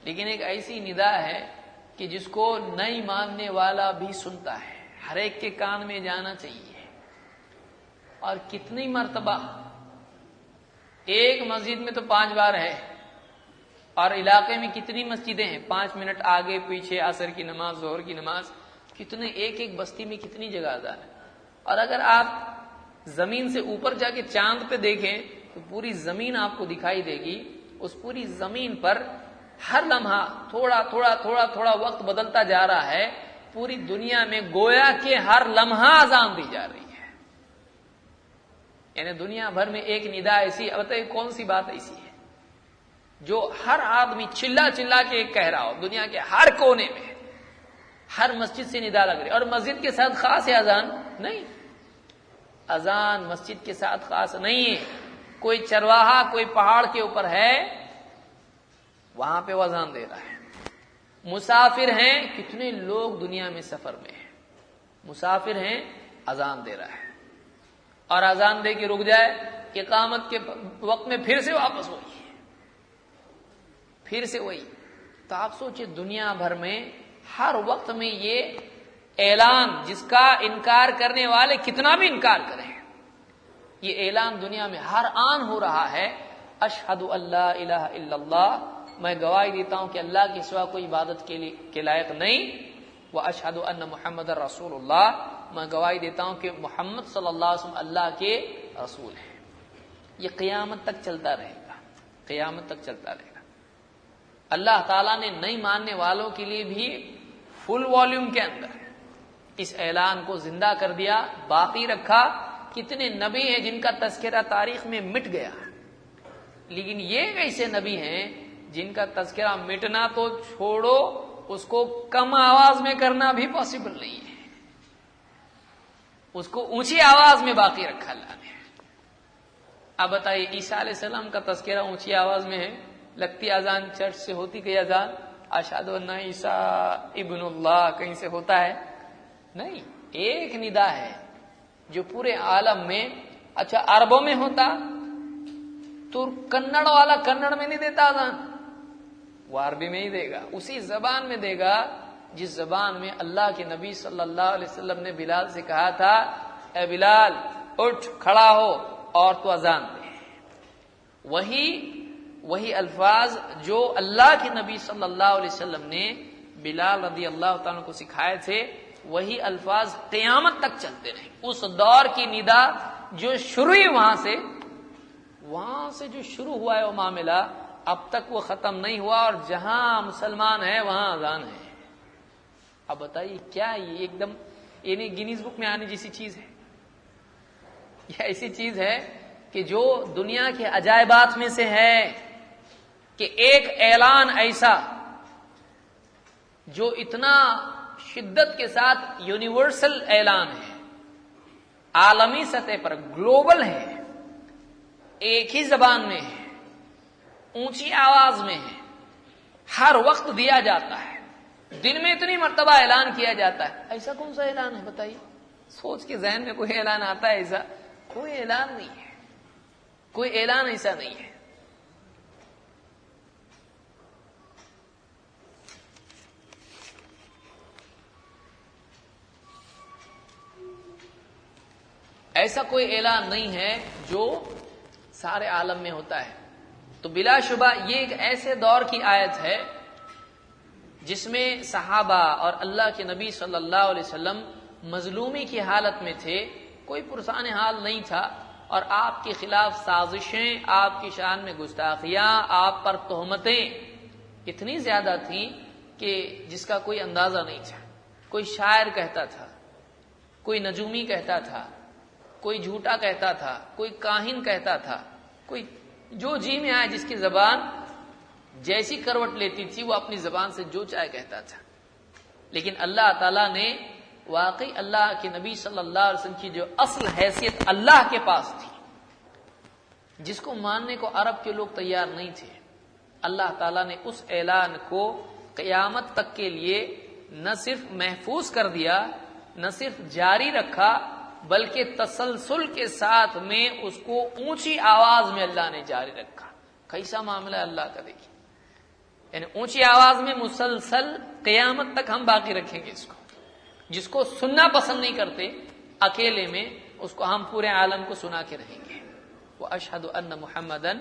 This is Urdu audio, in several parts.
لیکن ایک ایسی ندا ہے کہ جس کو نہیں ماننے والا بھی سنتا ہے، ہر ایک کے کان میں جانا چاہیے۔ اور کتنی مرتبہ ایک مسجد میں تو 5 بار ہے، اور علاقے میں کتنی مسجدیں ہیں، 5 منٹ آگے پیچھے، عصر کی نماز، ظہر کی نماز، کتنے ایک ایک بستی میں کتنی جگہ اذان ہے۔ اور اگر آپ زمین سے اوپر جا کے چاند پہ دیکھیں تو پوری زمین آپ کو دکھائی دے گی، اس پوری زمین پر ہر لمحہ تھوڑا تھوڑا تھوڑا تھوڑا وقت بدلتا جا رہا ہے، پوری دنیا میں گویا کہ ہر لمحہ اذان دی جا رہی ہے۔ یعنی دنیا بھر میں ایک ندا ایسی، بتائیے کون سی بات ایسی ہے جو ہر آدمی چلا چلا کے کہہ رہا ہو، دنیا کے ہر کونے میں، ہر مسجد سے ندا لگ رہی ہے۔ اور مسجد کے ساتھ خاص ہے اذان نہیں، اذان مسجد کے ساتھ خاص نہیں ہے۔ کوئی چرواہا کوئی پہاڑ کے اوپر ہے، وہاں پہ وہ اذان دے رہا ہے۔ مسافر ہیں، کتنے لوگ دنیا میں سفر میں ہیں، مسافر ہیں، اذان دے رہا ہے، اور اذان دے کے رک جائے، اقامت کے وقت میں پھر سے واپس وہی، پھر سے وہی۔ تو آپ سوچیں دنیا بھر میں ہر وقت میں یہ اعلان، جس کا انکار کرنے والے کتنا بھی انکار کریں، یہ اعلان دنیا میں ہر آن ہو رہا ہے، اشہد ان لا الہ الا اللہ، میں گواہی دیتا ہوں کہ اللہ کے سوا کوئی عبادت کے لائق نہیں، واشہد ان محمد رسول اللہ، میں گواہی دیتا ہوں کہ محمد صلی اللہ علیہ وسلم اللہ کے رسول ہیں۔ یہ قیامت تک چلتا رہے گا، قیامت تک چلتا رہے گا۔ اللہ تعالیٰ نے نہیں ماننے والوں کے لیے بھی فل والیوم کے اندر اس اعلان کو زندہ کر دیا، باقی رکھا۔ کتنے نبی ہیں جن کا تذکرہ تاریخ میں مٹ گیا، لیکن یہ ایسے نبی ہیں جن کا تذکرہ مٹنا تو چھوڑو، اس کو کم آواز میں کرنا بھی پاسبل نہیں ہے، اس کو اونچی آواز میں باقی رکھا اللہ نے۔ اب بتائیے عیسیٰ علیہ السلام کا تذکرہ اونچی آواز میں ہے، لگتی اذان چرچ سے ہوتی گئی اذان، اشہد ان عیسیٰ ابن اللہ کہیں سے ہوتا ہے نہیں، ایک ندا ہے جو پورے عالم میں، اچھا عربوں میں ہوتا تو کنڑ والا کنڑ میں نہیں دیتا اذان، وہ عربی میں ہی دے گا، اسی زبان میں دے گا جس زبان میں اللہ کے نبی صلی اللہ علیہ وسلم نے بلال سے کہا تھا، اے بلال اٹھ کھڑا ہو اور تو اذان دے۔ وہی الفاظ جو اللہ کے نبی صلی اللہ علیہ وسلم نے بلال رضی اللہ تعالیٰ کو سکھائے تھے، وہی الفاظ قیامت تک چلتے رہے۔ اس دور کی ندا جو شروع ہوئی وہاں سے جو شروع ہوا ہے وہ معاملہ، اب تک وہ ختم نہیں ہوا، اور جہاں مسلمان ہے وہاں اذان ہے۔ اب بتائیے کیا یہ ایک دم یعنی گینیز بک میں آنے جیسی چیز ہے؟ یہ ایسی چیز ہے کہ جو دنیا کے عجائبات میں سے ہے کہ ایک اعلان ایسا جو اتنا شدت کے ساتھ یونیورسل اعلان ہے، عالمی سطح پر گلوبل ہے، ایک ہی زبان میں ہے، اونچی آواز میں ہے، ہر وقت دیا جاتا ہے، دن میں اتنی مرتبہ اعلان کیا جاتا ہے، ایسا کون سا اعلان ہے بتائیے؟ سوچ کے ذہن میں کوئی اعلان آتا ہے ایسا؟ کوئی اعلان نہیں ہے، کوئی اعلان ایسا نہیں ہے۔ ایسا کوئی اعلان نہیں ہے جو سارے عالم میں ہوتا ہے۔ تو بلا شبہ یہ ایک ایسے دور کی آیت ہے جس میں صحابہ اور اللہ کے نبی صلی اللہ علیہ وسلم مظلومی کی حالت میں تھے، کوئی پرسان حال نہیں تھا، اور آپ کے خلاف سازشیں، آپ کی شان میں گستاخیاں، آپ پر تہمتیں اتنی زیادہ تھیں کہ جس کا کوئی اندازہ نہیں تھا۔ کوئی شاعر کہتا تھا، کوئی نجومی کہتا تھا، کوئی جھوٹا کہتا تھا، کوئی کاہن کہتا تھا، کوئی جو جی میں آئے، جس کی زبان جیسی کروٹ لیتی تھی وہ اپنی زبان سے جو چاہے کہتا تھا۔ لیکن اللہ تعالیٰ نے واقعی اللہ کے نبی صلی اللہ علیہ وسلم کی جو اصل حیثیت اللہ کے پاس تھی، جس کو ماننے کو عرب کے لوگ تیار نہیں تھے، اللہ تعالیٰ نے اس اعلان کو قیامت تک کے لیے نہ صرف محفوظ کر دیا، نہ صرف جاری رکھا، بلکہ تسلسل کے ساتھ میں اس کو اونچی آواز میں اللہ نے جاری رکھا۔ کیسا معاملہ ہے اللہ کا، دیکھیے یعنی اونچی آواز میں مسلسل قیامت تک ہم باقی رکھیں گے اس کو. جس کو سننا پسند نہیں کرتے اکیلے میں، اس کو ہم پورے عالم کو سنا کے رہیں گے. وَأَشْهَدُ أَنَّ مُحَمَّدًا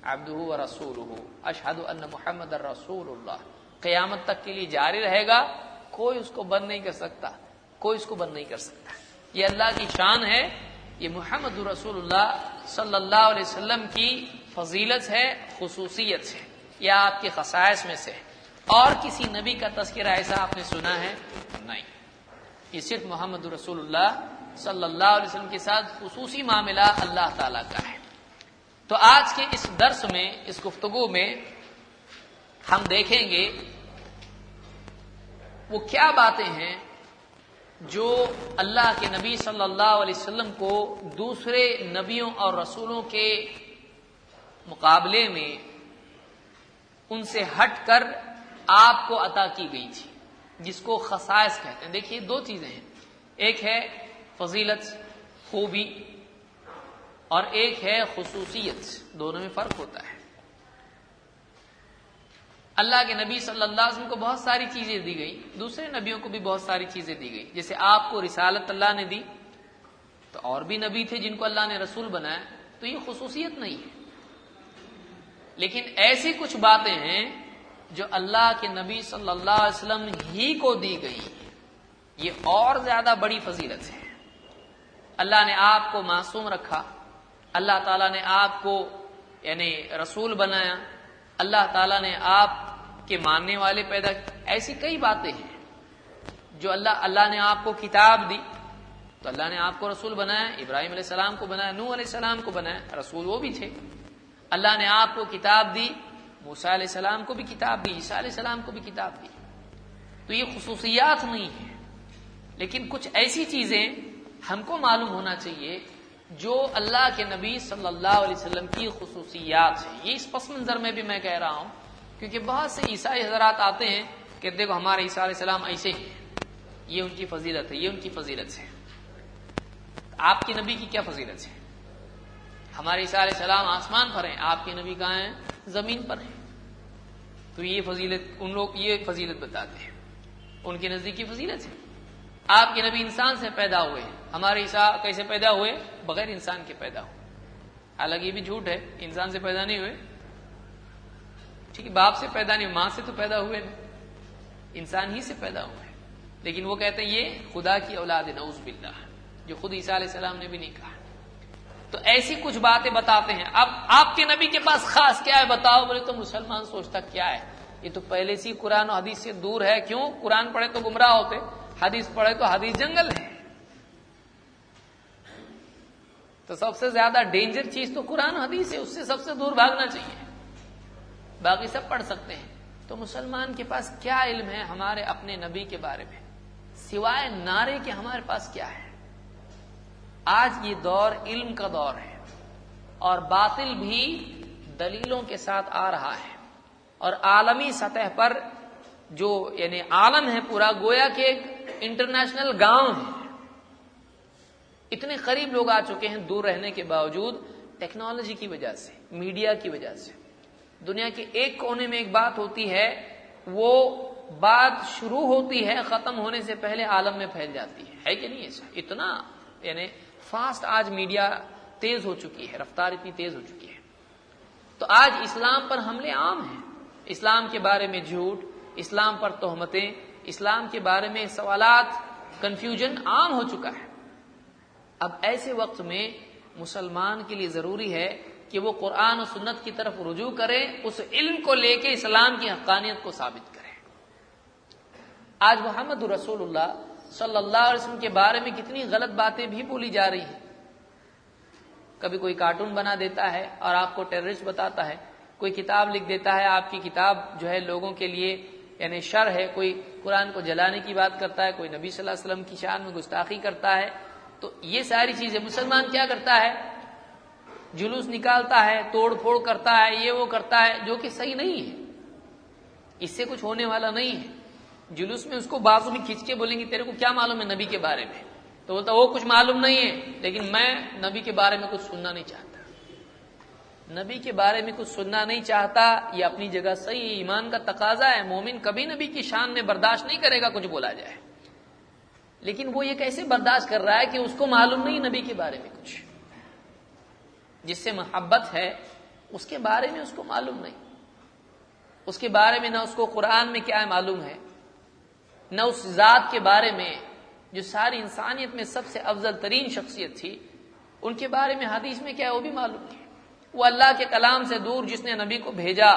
عَبْدُهُ وَرَسُولُهُ أَشْهَدُ أَنَّ مُحَمَّدًا رَسُولُ اللَّهِ. قیامت تک کے لیے جاری رہے گا، کوئی اس کو بند نہیں کر سکتا، کوئی اس کو بند نہیں کر سکتا. یہ اللہ کی شان ہے، یہ محمد رسول اللہ صلی اللہ علیہ وسلم کی فضیلت ہے، خصوصیت ہے، یہ آپ کے خصائص میں سے ہے. اور کسی نبی کا تذکرہ ایسا آپ نے سنا ہے؟ نہیں. یہ صرف محمد رسول اللہ صلی اللہ علیہ وسلم کے ساتھ خصوصی معاملہ اللہ تعالیٰ کا ہے. تو آج کے اس درس میں، اس گفتگو میں ہم دیکھیں گے وہ کیا باتیں ہیں جو اللہ کے نبی صلی اللہ علیہ وسلم کو دوسرے نبیوں اور رسولوں کے مقابلے میں ان سے ہٹ کر آپ کو عطا کی گئی تھی، جس کو خصائص کہتے ہیں. دیکھیے دو چیزیں ہیں، ایک ہے فضیلت، خوبی، اور ایک ہے خصوصیت. دونوں میں فرق ہوتا ہے. اللہ کے نبی صلی اللہ علیہ وسلم کو بہت ساری چیزیں دی گئی، دوسرے نبیوں کو بھی بہت ساری چیزیں دی گئی. جیسے آپ کو رسالت اللہ نے دی، تو اور بھی نبی تھے جن کو اللہ نے رسول بنایا، تو یہ خصوصیت نہیں ہے. لیکن ایسی کچھ باتیں ہیں جو اللہ کے نبی صلی اللہ علیہ وسلم ہی کو دی گئی، یہ اور زیادہ بڑی فضیلت ہے. اللہ نے آپ کو معصوم رکھا، اللہ تعالیٰ نے آپ کو یعنی رسول بنایا، اللہ تعالیٰ نے آپ کے ماننے والے پیدا. ایسی کئی باتیں ہیں جو اللہ نے آپ کو کتاب دی تو اللہ نے آپ کو رسول بنایا. ابراہیم علیہ السلام کو بنایا، نوح علیہ السلام کو بنایا، رسول وہ بھی تھے. اللہ نے آپ کو کتاب دی، موسیٰ علیہ السلام کو بھی کتاب دی، عیسیٰ علیہ السلام کو بھی کتاب دی. تو یہ خصوصیات نہیں ہیں، لیکن کچھ ایسی چیزیں ہم کو معلوم ہونا چاہیے جو اللہ کے نبی صلی اللہ علیہ وسلم کی خصوصیات ہیں. یہ اس پس منظر میں بھی میں کہہ رہا ہوں کیونکہ بہت سے عیسائی حضرات آتے ہیں کہ دیکھو ہمارے عیسیٰ علیہ السلام ایسے ہیں، یہ ان کی فضیلت ہے، یہ ان کی فضیلت ہے. آپ کے نبی کی کیا فضیلت ہے؟ ہمارے عیسیٰ علیہ السلام آسمان پر ہیں، آپ کے نبی کہاں ہیں؟ زمین پر ہیں. تو یہ فضیلت ان لوگ یہ فضیلت بتاتے ہیں، ان کے نزدیکی فضیلت ہے. آپ کے نبی انسان سے پیدا ہوئے ہیں، ہمارے عیسیٰ کیسے پیدا ہوئے؟ بغیر انسان کے پیدا ہوئے. حالانکہ یہ بھی جھوٹ ہے، انسان سے پیدا نہیں ہوئے. ٹھیک ہے، باپ سے پیدا نہیں، ماں سے تو پیدا ہوئے نہیں، انسان ہی سے پیدا ہوئے. لیکن وہ کہتے ہیں یہ خدا کی اولاد ہے، نعوذ باللہ، جو خود عیسیٰ علیہ السلام نے بھی نہیں کہا. تو ایسی کچھ باتیں بتاتے ہیں. اب آپ کے نبی کے پاس خاص کیا ہے بتاؤ، بولے تو مسلمان سوچتا کیا ہے، یہ تو پہلے سے قرآن و حدیث سے دور ہے. کیوں؟ قرآن پڑھے تو گمراہ ہوتے، حدیث پڑھے تو حدیث جنگل ہے. تو سب سے زیادہ ڈینجر چیز تو قرآن و حدیث ہے، اس سے سب سے دور بھاگنا چاہیے. باقی سب پڑھ سکتے ہیں. تو مسلمان کے پاس کیا علم ہے ہمارے اپنے نبی کے بارے میں سوائے نعرے کے؟ ہمارے پاس کیا ہے؟ آج یہ دور علم کا دور ہے، اور باطل بھی دلیلوں کے ساتھ آ رہا ہے. اور عالمی سطح پر جو یعنی عالم ہے پورا، گویا کہ ایک انٹرنیشنل گاؤں ہے. اتنے قریب لوگ آ چکے ہیں دور رہنے کے باوجود، ٹیکنالوجی کی وجہ سے، میڈیا کی وجہ سے. دنیا کے ایک کونے میں ایک بات ہوتی ہے، وہ بات شروع ہوتی ہے، ختم ہونے سے پہلے عالم میں پھیل جاتی ہے کہ نہیں ایسا؟ اتنا یعنی فاسٹ آج میڈیا تیز ہو چکی ہے، رفتار اتنی تیز ہو چکی ہے. تو آج اسلام پر حملے عام ہیں، اسلام کے بارے میں جھوٹ، اسلام پر تہمتیں، اسلام کے بارے میں سوالات، کنفیوژن عام ہو چکا ہے. اب ایسے وقت میں مسلمان کے لیے ضروری ہے کہ وہ قرآن و سنت کی طرف رجوع کرے، اس علم کو لے کے اسلام کی حقانیت کو ثابت کرے. آج محمد رسول اللہ صلی اللہ علیہ وسلم کے بارے میں کتنی غلط باتیں بھی بولی جا رہی ہیں. کبھی کوئی کارٹون بنا دیتا ہے اور آپ کو ٹیررسٹ بتاتا ہے، کوئی کتاب لکھ دیتا ہے، آپ کی کتاب جو ہے لوگوں کے لیے یعنی شر ہے، کوئی قرآن کو جلانے کی بات کرتا ہے، کوئی نبی صلی اللہ علیہ وسلم کی شان میں گستاخی کرتا ہے. تو یہ ساری چیزیں مسلمان کیا کرتا ہے؟ جلوس نکالتا ہے، توڑ پھوڑ کرتا ہے، یہ وہ کرتا ہے، جو کہ صحیح نہیں ہے. اس سے کچھ ہونے والا نہیں ہے. جلوس میں اس کو بازو میں کھینچ کے بولیں گے تیرے کو کیا معلوم ہے نبی کے بارے میں، تو بولتا وہ کچھ معلوم نہیں ہے، لیکن میں نبی کے بارے میں کچھ سننا نہیں چاہتا. نبی کے بارے میں کچھ سننا نہیں چاہتا، یہ اپنی جگہ صحیح ایمان کا تقاضا ہے. مومن کبھی نبی کی شان میں برداشت نہیں کرے گا کچھ بولا جائے، لیکن وہ یہ کیسے برداشت کر رہا ہے کہ اس کو معلوم نہیں نبی کے بارے میں کچھ. جس سے محبت ہے اس کے بارے میں اس کو معلوم نہیں، اس کے بارے میں نہ اس کو قرآن میں کیا ہے معلوم ہے، نہ اس ذات کے بارے میں جو ساری انسانیت میں سب سے افضل ترین شخصیت تھی ان کے بارے میں حدیث میں کیا ہے وہ بھی معلوم نہیں. وہ اللہ کے کلام سے دور جس نے نبی کو بھیجا،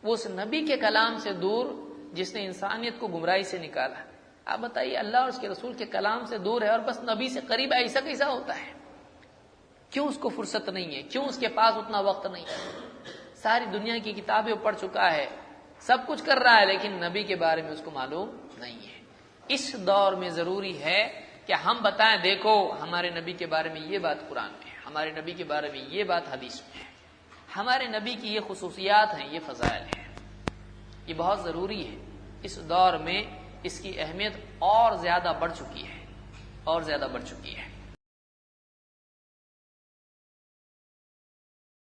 وہ اس نبی کے کلام سے دور جس نے انسانیت کو گمراہی سے نکالا. آپ بتائیے اللہ اور اس کے رسول کے کلام سے دور ہے اور بس نبی سے قریب ہے، ایسا کیسا ہوتا ہے؟ کیوں اس کو فرصت نہیں ہے؟ کیوں اس کے پاس اتنا وقت نہیں ہے؟ ساری دنیا کی کتابیں پڑھ چکا ہے، سب کچھ کر رہا ہے، لیکن نبی کے بارے میں اس کو معلوم نہیں ہے. اس دور میں ضروری ہے کہ ہم بتائیں دیکھو ہمارے نبی کے بارے میں یہ بات قرآن میں ہے، ہمارے نبی کے بارے میں یہ بات حدیث میں ہے، ہمارے نبی کی یہ خصوصیات ہیں، یہ فضائل ہیں. یہ بہت ضروری ہے. اس دور میں اس کی اہمیت اور زیادہ بڑھ چکی ہے، اور زیادہ بڑھ چکی ہے.